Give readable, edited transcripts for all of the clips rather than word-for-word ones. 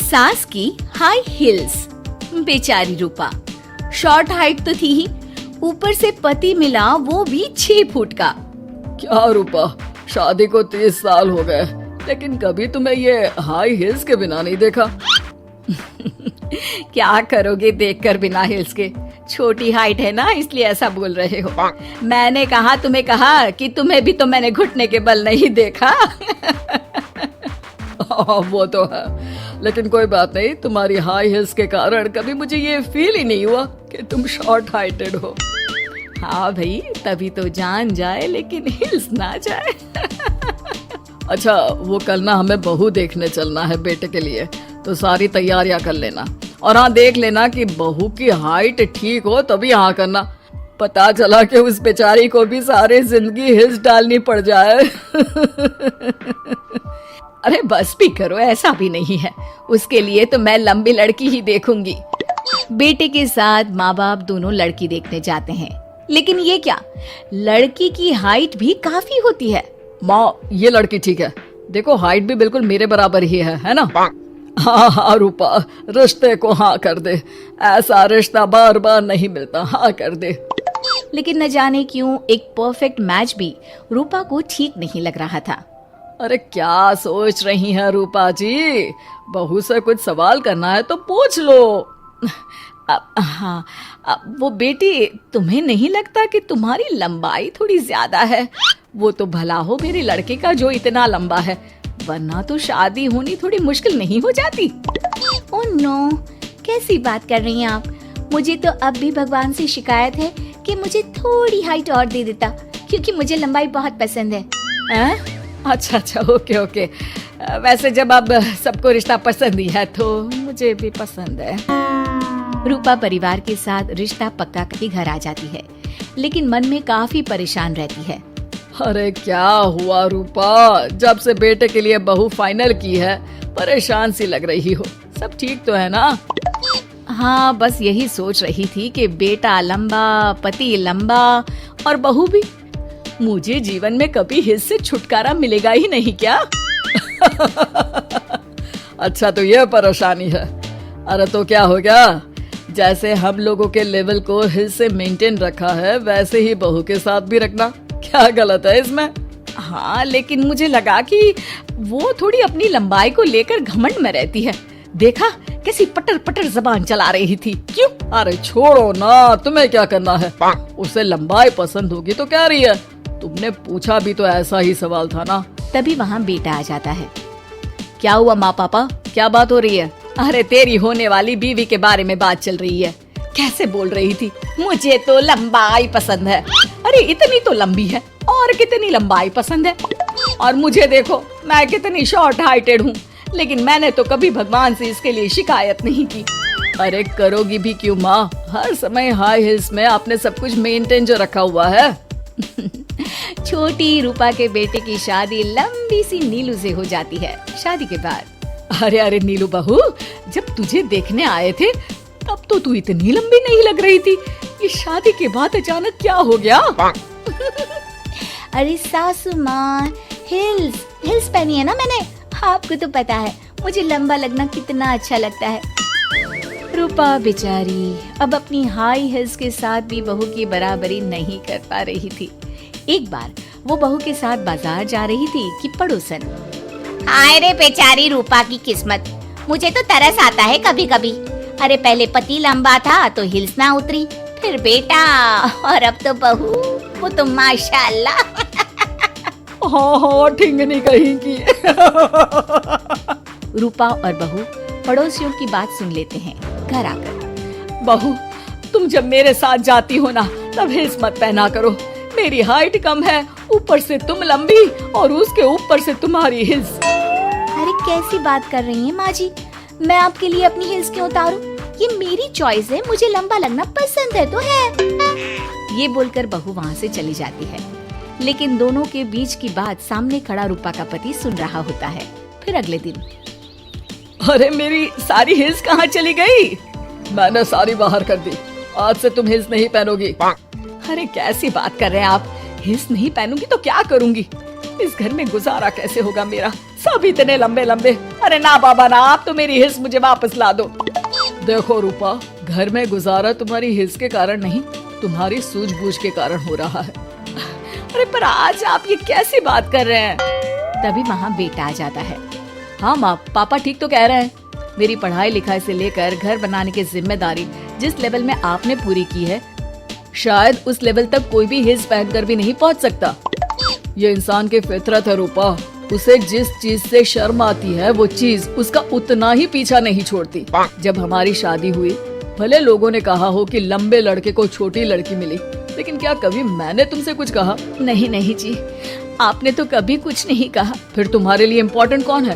सास की high heels. बेचारी रूपा शॉर्ट हाइट तो थी ही, ऊपर से पति मिला वो भी 6 फुट का। क्या रूपा, शादी को 30 साल हो गए, लेकिन कभी तुम्हें ये हाई हील्स के बिना नहीं देखा। क्या करोगे देखकर बिना हील्स के, छोटी हाइट है ना इसलिए ऐसा बोल रहे हो। मैंने कहा तुम्हें कहा कि तुम्हें भी तो मैंने घुटने के बल नहीं देखा। वो तो है, लेकिन कोई बात नहीं, तुम्हारी हाई हील्स के कारण कभी मुझे ये फील ही नहीं हुआ कि तुम शॉर्ट हाइटेड हो। हाँ भाई, तभी तो जान जाए लेकिन हिल्स ना जाए। अच्छा, वो कल ना हमें बहू देखने चलना है बेटे के लिए, तो सारी तैयारियां कर लेना। और हाँ, देख लेना कि बहू की हाइट ठीक हो तभी हाँ करना। पता चला कि उस बेचारी को भी सारी जिंदगी हिल्स डालनी पड़ जाए। अरे बस भी करो, ऐसा भी नहीं है, उसके लिए तो मैं लंबी लड़की ही देखूंगी। बेटे के साथ माँ बाप दोनों लड़की देखने जाते हैं, लेकिन ये क्या, लड़की की हाइट भी काफी होती है। माँ, ये लड़की ठीक है, देखो हाइट भी बिल्कुल मेरे बराबर ही है ना। हाँ हाँ रूपा, रिश्ते को हाँ कर दे, ऐसा रिश्ता बार बार नहीं मिलता, हाँ कर दे। लेकिन न जाने क्यों एक परफेक्ट मैच भी रूपा को ठीक नहीं लग रहा था। अरे क्या सोच रही हैं रूपा जी, बहू से कुछ सवाल करना है तो पूछ लो। हाँ, वो बेटी, तुम्हें नहीं लगता कि तुम्हारी लंबाई थोड़ी ज्यादा है? वो तो भला हो मेरे लड़के का जो इतना लंबा है, वरना तो शादी होनी थोड़ी मुश्किल नहीं हो जाती। ओह नो, कैसी बात कर रही हैं आप? मुझे तो अब भी भगवान से शिकायत है कि मुझे थोड़ी हाइट और दे देता, क्योंकि मुझे लंबाई बहुत पसंद है। अच्छा, ओके। वैसे जब अब सबको रिश्ता पसंद ही है तो मुझे भी पसंद है। रूपा परिवार के साथ रिश्ता पक्का करके घर आ जाती है, लेकिन मन में काफी परेशान रहती है। अरे क्या हुआ रूपा, जब से बेटे के लिए बहू फाइनल की है परेशान सी लग रही हो, सब ठीक तो है ना? हाँ, बस यही सोच रही थी कि बेटा लंबा, पति लंबा और बहू भी। मुझे जीवन में कभी हिल्स से छुटकारा मिलेगा ही नहीं क्या? अच्छा, तो ये परेशानी है। अरे तो क्या हो गया, जैसे हम लोगों के लेवल को हिल्स से मेंटेन रखा है वैसे ही बहू के साथ भी रखना, क्या गलत है इसमें? हाँ, लेकिन मुझे लगा कि वो थोड़ी अपनी लंबाई को लेकर घमंड में रहती है। देखा कैसी पटर पटर जबान चला रही थी। क्यों? अरे छोड़ो ना, तुम्हें क्या करना है, उसे लंबाई पसंद होगी तो क्या रही है, तुमने पूछा भी तो ऐसा ही सवाल था ना। तभी वहाँ बेटा आ जाता है। क्या हुआ माँ पापा, क्या बात हो रही है? अरे तेरी होने वाली बीवी के बारे में बात चल रही है। कैसे बोल रही थी, मुझे तो लंबाई पसंद है। अरे इतनी तो लंबी है, और कितनी लंबाई पसंद है? और मुझे देखो, मैं कितनी शॉर्ट हाइटेड हूँ, लेकिन मैंने तो कभी भगवान से इसके लिए शिकायत नहीं की। अरे करोगी भी क्यों माँ, हर समय हाई हिल्स में आपने सब कुछ मेंटेन जो रखा हुआ है। छोटी रूपा के बेटे की शादी लंबी सी नीलू से हो जाती है। शादी के बाद अरे नीलू बहू, जब तुझे देखने आए थे तब तो तू इतनी लंबी नहीं लग रही थी, ये शादी के बाद अचानक क्या हो गया? अरे सासू माँ, हिल्स पहनी है ना मैंने, आपको तो पता है मुझे लंबा लगना कितना अच्छा लगता है। रूपा बेचारी अब अपनी हाई हिल्स के साथ भी बहू की बराबरी नहीं कर पा रही थी। एक बार वो बहू के साथ बाजार जा रही थी कि पड़ोसन, हाय रे बेचारी रूपा की किस्मत, मुझे तो तरस आता है कभी कभी। अरे पहले पति लंबा था तो हिल्स ना उतरी, फिर बेटा, और अब तो बहू, वो तो माशाल्लाह। हाँ, ठिंगनी कहीं की। रूपा और बहू पड़ोसियों की बात सुन लेते हैं घर आकर। बहू, तुम जब मेरे साथ जाती हो ना तब हिल्स मत पहना करो, मेरी हाइट कम है, ऊपर से तुम लंबी और उसके ऊपर से तुम्हारी हिल्स। अरे कैसी बात कर रही हैं माँ जी, मैं आपके लिए अपनी हिल्स क्यों उतारूं? ये मेरी चॉइस है, मुझे लंबा लगना पसंद है तो है। ये बोलकर बहू वहाँ से चली जाती है, लेकिन दोनों के बीच की बात सामने खड़ा रूपा का पति सुन रहा होता है। फिर अगले दिन, अरे मेरी सारी हिल्स कहाँ चली गई? मैंने सारी बाहर कर दी, आज से तुम हिल्स नहीं पहनोगी। अरे कैसी बात कर रहे हैं आप, हिल्स नहीं पहनूंगी तो क्या करूंगी? इस घर में गुजारा कैसे होगा मेरा? सब इतने लंबे लंबे। अरे ना बाबा ना, आप तो मेरी हिल्स मुझे वापस ला दो। देखो रूपा, घर में गुजारा तुम्हारी हिल्स के कारण नहीं, तुम्हारी सूझबूझ के कारण हो रहा है। अरे पर आज आप ये कैसी बात कर रहे हैं? तभी वहाँ बेटा आ जाता है। हाँ माँ, पापा ठीक तो कह रहे हैं। मेरी पढ़ाई लिखाई से लेकर घर बनाने की जिम्मेदारी जिस लेवल में आपने पूरी की है, शायद उस लेवल तक कोई भी हिल्स पहनकर भी नहीं पहुँच सकता। ये इंसान की फितरत है रूपा, उसे जिस चीज से शर्म आती है वो चीज उसका उतना ही पीछा नहीं छोड़ती। जब हमारी शादी हुई, भले लोगों ने कहा हो कि लंबे लड़के को छोटी लड़की मिली, लेकिन क्या कभी मैंने तुमसे कुछ कहा? नहीं नहीं जी, आपने तो कभी कुछ नहीं कहा। फिर तुम्हारे लिए इम्पोर्टेंट कौन है,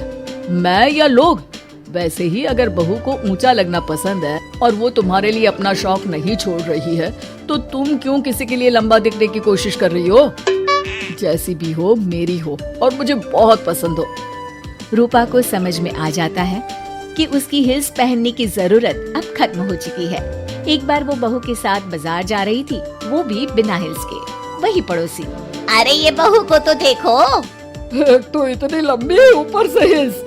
मैं या लोग? वैसे ही अगर बहू को ऊंचा लगना पसंद है और वो तुम्हारे लिए अपना शौक नहीं छोड़ रही है, तो तुम क्यों किसी के लिए लंबा दिखने की कोशिश कर रही हो? जैसी भी हो, मेरी हो और मुझे बहुत पसंद हो। रूपा को समझ में आ जाता है कि उसकी हिल्स पहनने की जरूरत अब खत्म हो चुकी है। एक बार वो बहू के साथ बाजार जा रही थी, वो भी बिना हिल्स के। वही पड़ोसी, अरे ये बहू को तो देखो, एक तो इतनी लंबी है, ऊपर से हिल्स।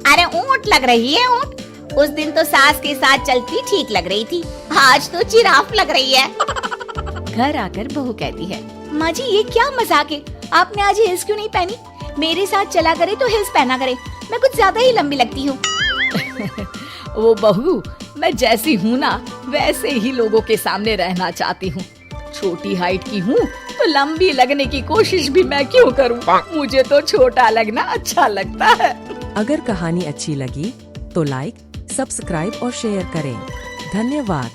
अरे ऊंट लग रही है ऊंट। उस दिन तो सास के साथ चलती ठीक लग रही थी, आज तो जिराफ लग रही है। घर आकर बहू कहती है, माँ जी ये क्या मजाक है, आपने आज हिल्स क्यों नहीं पहनी? मेरे साथ चला करे तो हिल्स पहना करे, मैं कुछ ज्यादा ही लंबी लगती हूँ। वो बहू, मैं जैसी हूँ ना वैसे ही लोगों के सामने रहना चाहती हूँ। छोटी हाइट की हूँ तो लंबी लगने की कोशिश भी मैं क्यों करूँ? मुझे तो छोटा लगना अच्छा लगता है। अगर कहानी अच्छी लगी तो लाइक, सब्सक्राइब और शेयर करें। धन्यवाद।